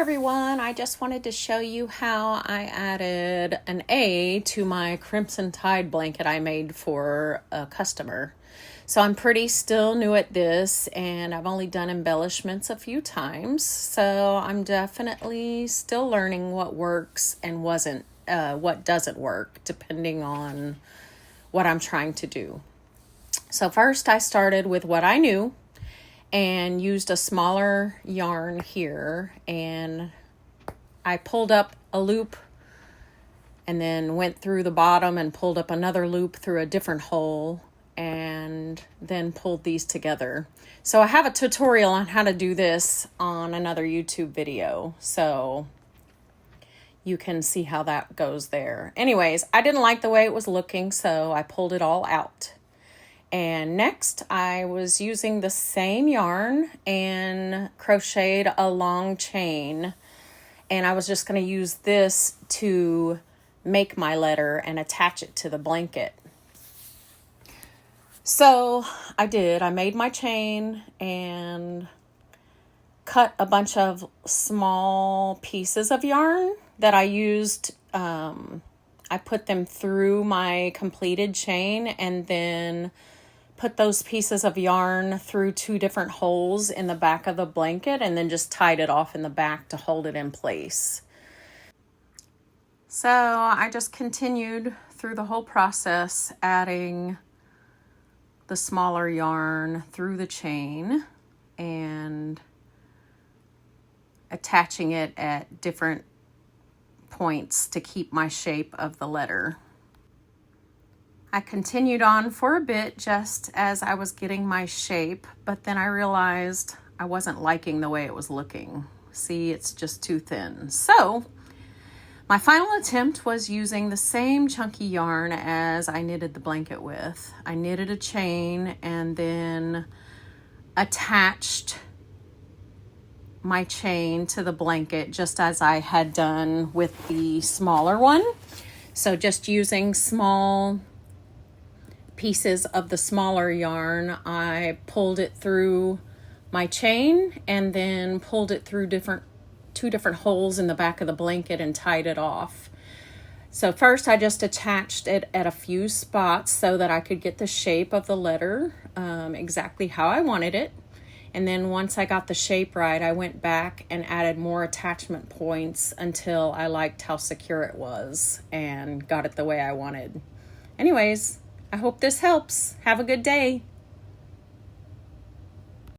everyone, I just wanted to show you how I added an A to my Crimson Tide blanket I made for a customer. So I'm pretty still new at this, and I've only done embellishments a few times, so I'm definitely still learning what works and what doesn't work, depending on what I'm trying to do. So first I started with what I knew and used a smaller yarn here, and I pulled up a loop and then went through the bottom and pulled up another loop through a different hole and then pulled these together. So I have a tutorial on how to do this on another YouTube video, so you can see how that goes there. Anyways, I didn't like the way it was looking, so I pulled it all out. And next I was using the same yarn and crocheted a long chain, and I was just going to use this to make my letter and attach it to the blanket. So I did. I made my chain and cut a bunch of small pieces of yarn that I used. I put them through my completed chain and then put those pieces of yarn through two different holes in the back of the blanket and then just tied it off in the back to hold it in place. So I just continued through the whole process, adding the smaller yarn through the chain and attaching it at different points to keep my shape of the letter. I continued on for a bit just as I was getting my shape, but then I realized I wasn't liking the way it was looking. See, it's just too thin. So my final attempt was using the same chunky yarn as I knitted the blanket with. I knitted a chain and then attached my chain to the blanket just as I had done with the smaller one. So just using small pieces of the smaller yarn, I pulled it through my chain and then pulled it through two different holes in the back of the blanket and tied it off. So first I just attached it at a few spots so that I could get the shape of the letter exactly how I wanted it. And then once I got the shape right, I went back and added more attachment points until I liked how secure it was and got it the way I wanted. Anyways, I hope this helps. Have a good day.